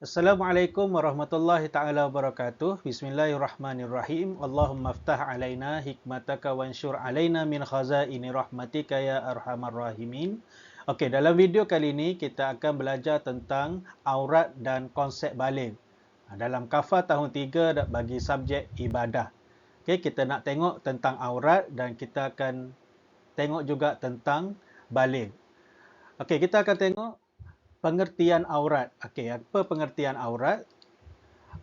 Assalamualaikum warahmatullahi taala wabarakatuh. Bismillahirrahmanirrahim. Allahumma aftah alaina hikmataka wansyur alaina min khazaini rahmatika ya arhamar rahimin. Okey, dalam video kali ini kita akan belajar tentang aurat dan konsep baligh. Dalam kafah tahun 3 bagi subjek ibadah. Okey, kita nak tengok tentang aurat dan kita akan tengok juga tentang baligh. Okey, kita akan tengok pengertian aurat. Okey, apa pengertian aurat?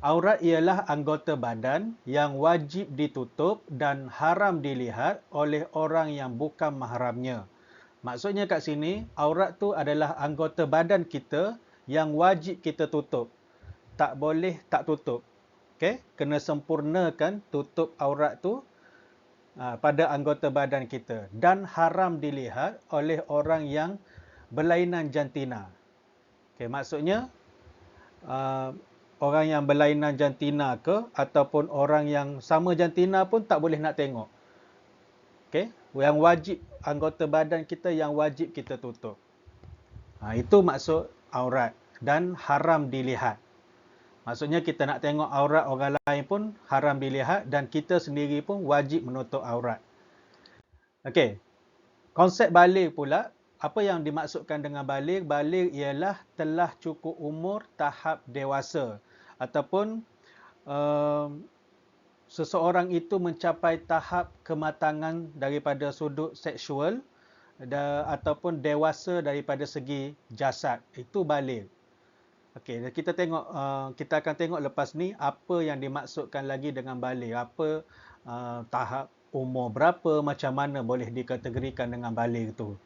Aurat ialah anggota badan yang wajib ditutup dan haram dilihat oleh orang yang bukan mahramnya. Maksudnya kat sini, aurat tu adalah anggota badan kita yang wajib kita tutup. Tak boleh tak tutup. Okey, kena sempurnakan tutup aurat tu pada anggota badan kita dan haram dilihat oleh orang yang berlainan jantina. Okey, maksudnya orang yang berlainan jantina ke ataupun orang yang sama jantina pun tak boleh nak tengok. Okey, yang wajib anggota badan kita yang wajib kita tutup. Itu maksud aurat dan haram dilihat. Maksudnya kita nak tengok aurat orang lain pun haram dilihat dan kita sendiri pun wajib menutup aurat. Okey. Konsep baligh pula, apa yang dimaksudkan dengan baligh? Baligh ialah telah cukup umur tahap dewasa ataupun seseorang itu mencapai tahap kematangan daripada sudut seksual ataupun dewasa daripada segi jasad. Itu baligh. Okey, kita tengok kita akan tengok lepas ni apa yang dimaksudkan lagi dengan baligh. Apa tahap umur berapa, macam mana boleh dikategorikan dengan baligh tu.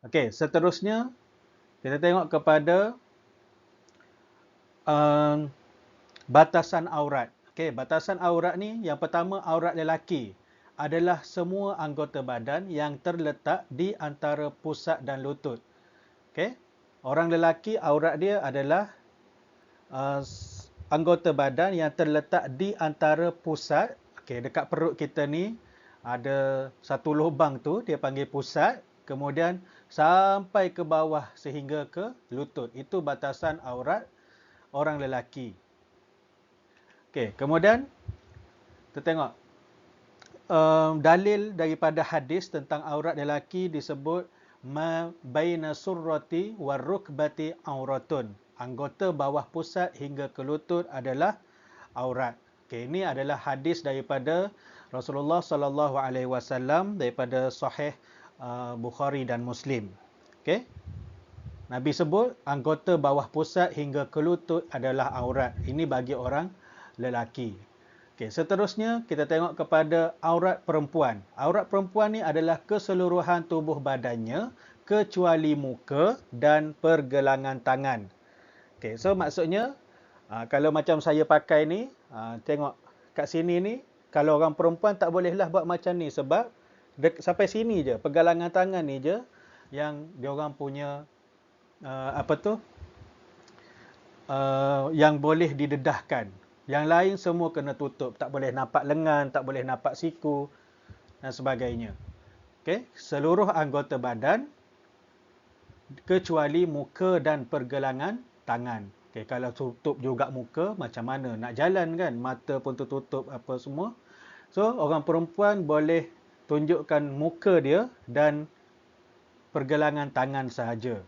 Okey, seterusnya kita tengok kepada batasan aurat. Okey, batasan aurat ni yang pertama, aurat lelaki adalah semua anggota badan yang terletak di antara pusat dan lutut. Okey, orang lelaki aurat dia adalah anggota badan yang terletak di antara pusat. Okey, dekat perut kita ni ada satu lubang tu dia panggil pusat, kemudian sampai ke bawah sehingga ke lutut. Itu batasan aurat orang lelaki. Okey, kemudian kita tengok dalil daripada hadis tentang aurat lelaki disebut ma baina surrati warukbati auratun. Anggota bawah pusat hingga ke lutut adalah aurat. Okey, ini adalah hadis daripada Rasulullah sallallahu alaihi wasallam daripada sahih Bukhari dan Muslim. Okey. Nabi sebut anggota bawah pusat hingga ke lutut adalah aurat. Ini bagi orang lelaki. Okey, seterusnya kita tengok kepada aurat perempuan. Aurat perempuan ni adalah keseluruhan tubuh badannya kecuali muka dan pergelangan tangan. Okey, so maksudnya kalau macam saya pakai ni, tengok kat sini ni, kalau orang perempuan tak bolehlah buat macam ni sebab sampai sini je, pergelangan tangan ni je yang diorang punya yang boleh didedahkan. Yang lain semua kena tutup. Tak boleh nampak lengan, tak boleh nampak siku dan sebagainya. Okey, seluruh anggota badan kecuali muka dan pergelangan tangan. Okey, kalau tutup juga muka, macam mana nak jalan kan? Mata pun tertutup apa semua. So, orang perempuan boleh tunjukkan muka dia dan pergelangan tangan sahaja.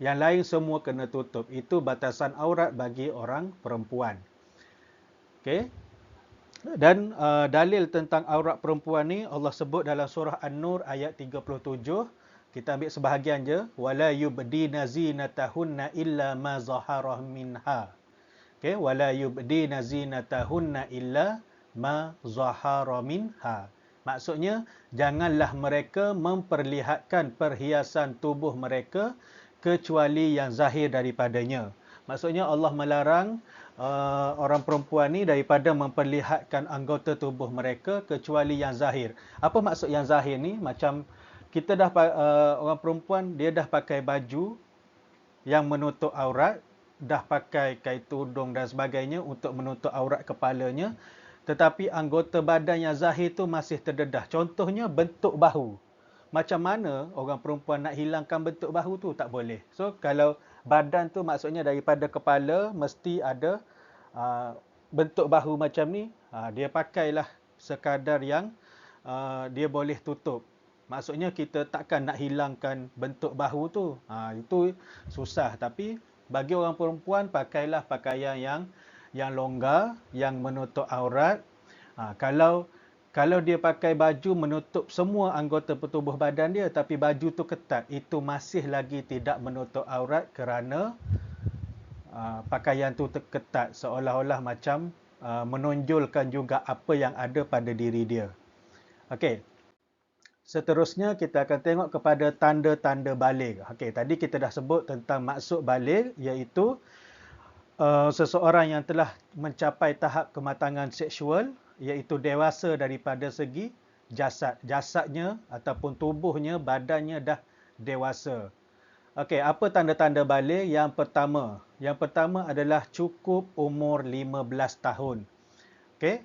Yang lain semua kena tutup. Itu batasan aurat bagi orang perempuan. Okey. Dan dalil tentang aurat perempuan ni Allah sebut dalam surah An-Nur ayat 37. Kita ambil sebahagian je. Wala yubdina zinatahunna illa ma zahara minha. Okey, wala yubdina zinatahunna illa ma zahara minha. Maksudnya janganlah mereka memperlihatkan perhiasan tubuh mereka kecuali yang zahir daripadanya. Maksudnya Allah melarang orang perempuan ni daripada memperlihatkan anggota tubuh mereka kecuali yang zahir. Apa maksud yang zahir ni? Macam kita dah orang perempuan dia dah pakai baju yang menutup aurat, dah pakai kain tudung dan sebagainya untuk menutup aurat kepalanya, tetapi anggota badan yang zahir tu masih terdedah. Contohnya bentuk bahu. Macam mana orang perempuan nak hilangkan bentuk bahu tu? Tak boleh. So, kalau badan tu maksudnya daripada kepala mesti ada bentuk bahu macam ni. Dia pakailah sekadar yang dia boleh tutup. Maksudnya kita takkan nak hilangkan bentuk bahu tu. Itu susah. Tapi bagi orang perempuan, pakailah pakaian yang longgar, yang menutup aurat. Kalau dia pakai baju menutup semua anggota tubuh badan dia, tapi baju tu ketat, itu masih lagi tidak menutup aurat kerana pakaian tu ketat, seolah-olah macam menonjolkan juga apa yang ada pada diri dia. Okey. Seterusnya kita akan tengok kepada tanda-tanda baligh. Okey, tadi kita dah sebut tentang maksud baligh, iaitu seseorang yang telah mencapai tahap kematangan seksual, iaitu dewasa daripada segi jasad. Jasadnya ataupun tubuhnya, badannya dah dewasa. Okey, apa tanda-tanda baligh? Yang pertama adalah cukup umur 15 tahun. Okey,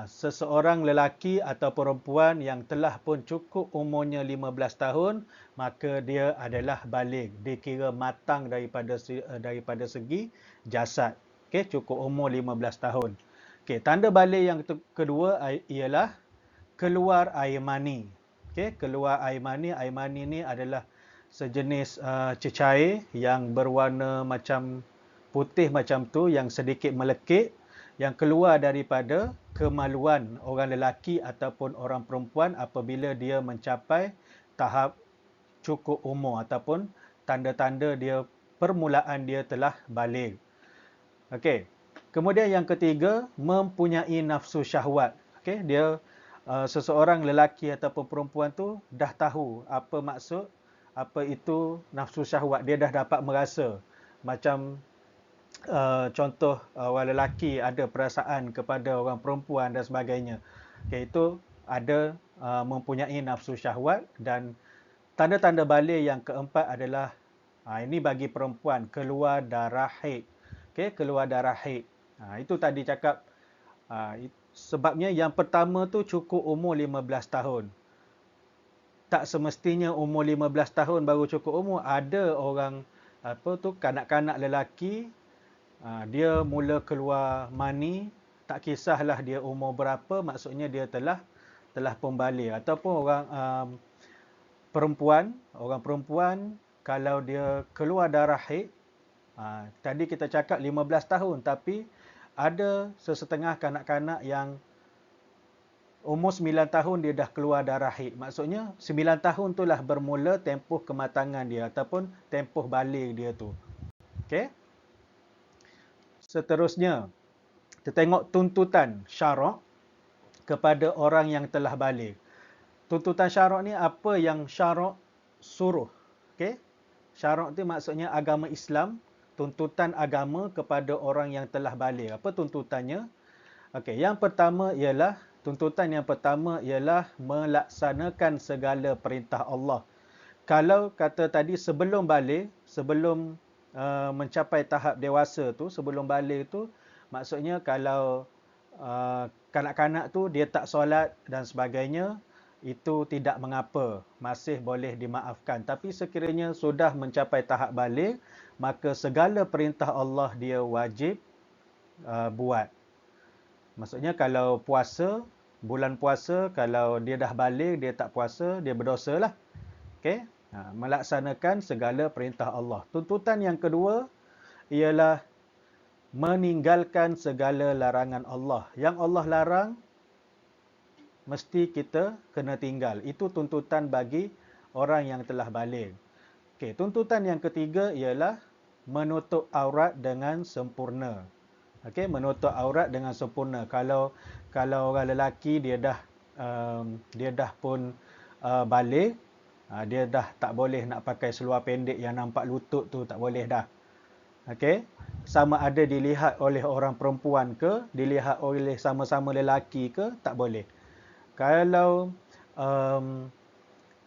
seseorang lelaki atau perempuan yang telah pun cukup umurnya 15 tahun, maka dia adalah baligh, dikira matang daripada segi jasad. Okey, cukup umur 15 tahun. Okey, tanda baligh yang kedua ialah keluar air mani. Okey, keluar air mani. Air mani ni adalah sejenis cecair yang berwarna macam putih macam tu, yang sedikit melekit, yang keluar daripada kemaluan orang lelaki ataupun orang perempuan apabila dia mencapai tahap cukup umur ataupun tanda-tanda dia permulaan dia telah baligh. Okey. Kemudian yang ketiga, mempunyai nafsu syahwat. Okey, dia seseorang lelaki ataupun perempuan tu dah tahu apa maksud, apa itu nafsu syahwat. Dia dah dapat merasa. Macam contoh orang lelaki ada perasaan kepada orang perempuan dan sebagainya. Okay, itu ada mempunyai nafsu syahwat. Dan tanda-tanda baligh yang keempat adalah ini bagi perempuan, keluar darah haid. Okay, keluar darah haid. Itu tadi cakap sebabnya yang pertama tu cukup umur 15 tahun. Tak semestinya umur 15 tahun baru cukup umur. Ada orang kanak-kanak lelaki, dia mula keluar mani, tak kisahlah dia umur berapa, maksudnya dia telah pun baligh. Ataupun orang perempuan kalau dia keluar darah haid, tadi kita cakap 15 tahun, tapi ada sesetengah kanak-kanak yang umur 9 tahun dia dah keluar darah haid. Maksudnya 9 tahun itulah bermula tempoh kematangan dia ataupun tempoh baligh dia tu. Okey. Seterusnya, kita tengok tuntutan syarak kepada orang yang telah baligh. Tuntutan syarak ni apa yang syarak suruh? Okey. Syarak tu maksudnya agama Islam, tuntutan agama kepada orang yang telah baligh. Apa tuntutannya? Okey, tuntutan yang pertama ialah melaksanakan segala perintah Allah. Kalau kata tadi sebelum baligh, sebelum mencapai tahap dewasa tu, sebelum baligh tu, maksudnya kalau kanak-kanak tu dia tak solat dan sebagainya, itu tidak mengapa, masih boleh dimaafkan. Tapi sekiranya sudah mencapai tahap baligh, maka segala perintah Allah dia wajib buat. Maksudnya kalau puasa, bulan puasa, kalau dia dah baligh, dia tak puasa, dia berdosa lah. Okey. Melaksanakan segala perintah Allah. Tuntutan yang kedua ialah meninggalkan segala larangan Allah. Yang Allah larang, mesti kita kena tinggal. Itu tuntutan bagi orang yang telah baligh. Okey, tuntutan yang ketiga ialah menutup aurat dengan sempurna. Okey, menutup aurat dengan sempurna. Kalau orang lelaki dia dah pun baligh, dia dah tak boleh nak pakai seluar pendek yang nampak lutut tu, tak boleh dah. Okey, sama ada dilihat oleh orang perempuan ke, dilihat oleh sama-sama lelaki ke, tak boleh. Kalau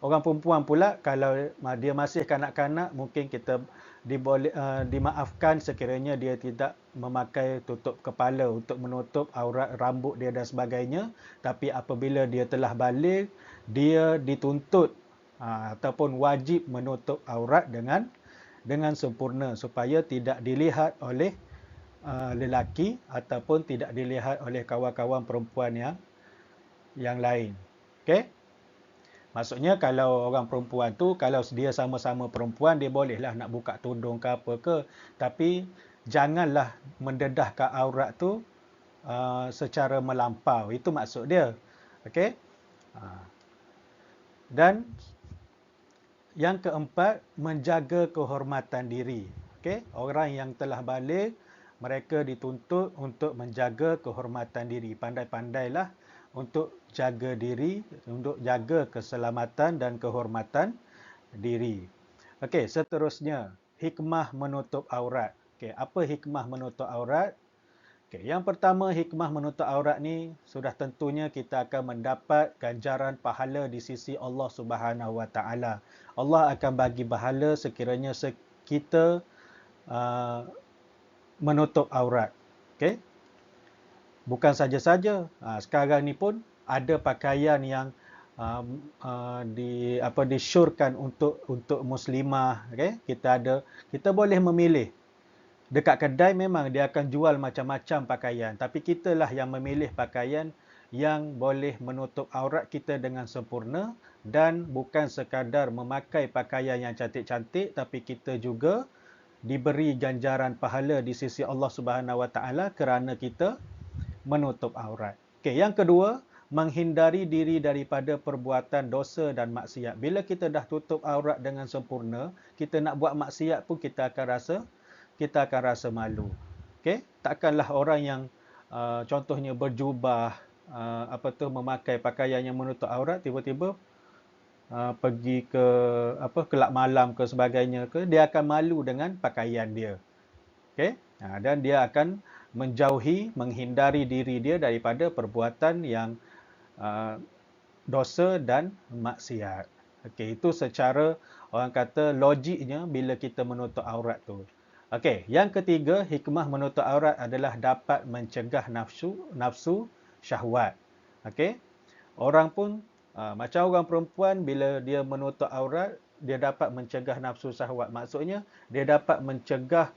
orang perempuan pula, kalau dia masih kanak-kanak, mungkin kita dimaafkan sekiranya dia tidak memakai tutup kepala untuk menutup aurat rambut dia dan sebagainya. Tapi apabila dia telah baligh, dia dituntut ataupun wajib menutup aurat dengan dengan sempurna supaya tidak dilihat oleh lelaki ataupun tidak dilihat oleh kawan-kawan perempuan yang lain. Okey? Maksudnya kalau orang perempuan tu, kalau dia sama-sama perempuan, dia bolehlah nak buka tudung ke apa ke. Tapi janganlah mendedahkan aurat tu secara melampau. Itu maksud dia. Okey? Dan yang keempat, menjaga kehormatan diri. Okey? Orang yang telah balik, mereka dituntut untuk menjaga kehormatan diri. Pandai-pandailah untuk jaga diri, untuk jaga keselamatan dan kehormatan diri. Okey, seterusnya, hikmah menutup aurat. Okey, apa hikmah menutup aurat? Okey, yang pertama, hikmah menutup aurat ni sudah tentunya kita akan mendapat ganjaran pahala di sisi Allah Subhanahu Wa Taala. Allah akan bagi pahala sekiranya kita menutup aurat. Okey? Bukan saja-saja, sekarang ni pun ada pakaian yang disyorkan untuk muslimah. Okay? Kita boleh memilih. Dekat kedai memang dia akan jual macam-macam pakaian, tapi kitalah yang memilih pakaian yang boleh menutup aurat kita dengan sempurna, dan bukan sekadar memakai pakaian yang cantik-cantik, tapi kita juga diberi ganjaran pahala di sisi Allah Subhanahu Wa Taala kerana kita menutup aurat. Okey, yang kedua, menghindari diri daripada perbuatan dosa dan maksiat. Bila kita dah tutup aurat dengan sempurna, kita nak buat maksiat pun kita akan rasa malu. Okey, takkanlah orang yang contohnya berjubah, memakai pakaian yang menutup aurat, tiba-tiba pergi ke kelab malam ke sebagainya ke, dia akan malu dengan pakaian dia. Okey, dan dia akan menghindari diri dia daripada perbuatan yang dosa dan maksiat. Okey, itu secara orang kata logiknya bila kita menutup aurat tu. Okey, yang ketiga, hikmah menutup aurat adalah dapat mencegah nafsu syahwat. Okey, orang pun macam orang perempuan, bila dia menutup aurat, dia dapat mencegah nafsu syahwat. Maksudnya dia dapat mencegah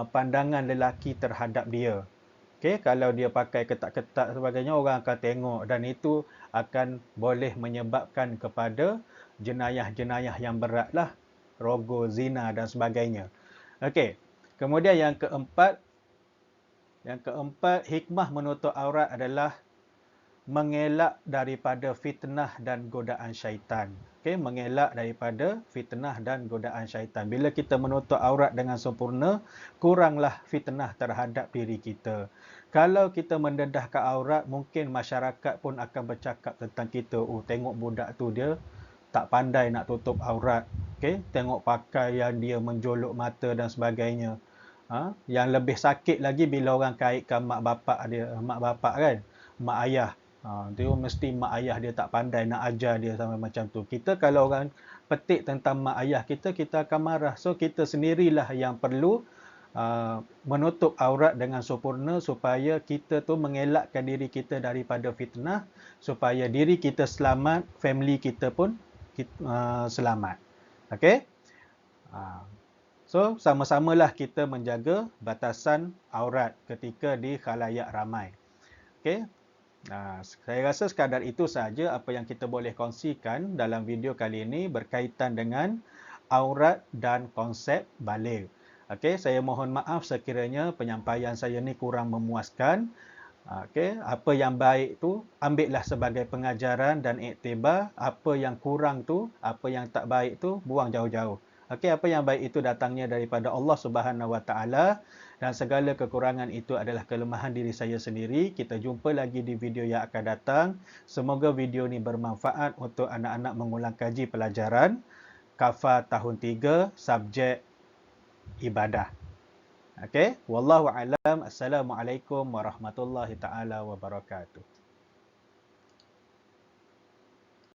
pandangan lelaki terhadap dia. Okey, kalau dia pakai ketat-ketat sebagainya, orang akan tengok, dan itu akan boleh menyebabkan kepada jenayah-jenayah yang beratlah, rogol, zina dan sebagainya. Okey. Kemudian yang keempat, hikmah menutup aurat adalah mengelak daripada fitnah dan godaan syaitan. Okey, mengelak daripada fitnah dan godaan syaitan. Bila kita menutup aurat dengan sempurna, kuranglah fitnah terhadap diri kita. Kalau kita mendedahkan aurat, mungkin masyarakat pun akan bercakap tentang kita. Oh, tengok budak tu, dia tak pandai nak tutup aurat. Okey, tengok pakaian dia menjolok mata dan sebagainya. Yang lebih sakit lagi bila orang kaitkan mak bapak dia, mak bapak kan, mak ayah. Dia mesti mak ayah dia tak pandai nak ajar dia sampai macam tu. Kita kalau orang petik tentang mak ayah kita, kita akan marah. So kita sendirilah yang perlu menutup aurat dengan sempurna supaya kita tu mengelakkan diri kita daripada fitnah, supaya diri kita selamat, family kita pun selamat. Okey? So sama-samalah kita menjaga batasan aurat ketika di khalayak ramai. Okey? Saya rasa sekadar itu sahaja apa yang kita boleh kongsikan dalam video kali ini berkaitan dengan aurat dan konsep baligh. Okey, saya mohon maaf sekiranya penyampaian saya ni kurang memuaskan. Okey, apa yang baik tu ambillah sebagai pengajaran dan iktibar, apa yang kurang tu, apa yang tak baik tu buang jauh-jauh. Okey, apa yang baik itu datangnya daripada Allah Subhanahu Wa Taala, dan segala kekurangan itu adalah kelemahan diri saya sendiri. Kita jumpa lagi di video yang akan datang. Semoga video ini bermanfaat untuk anak-anak mengulang kaji pelajaran KAFA tahun 3 subjek ibadah. Okey, wallahu alam. Assalamualaikum warahmatullahi taala wabarakatuh.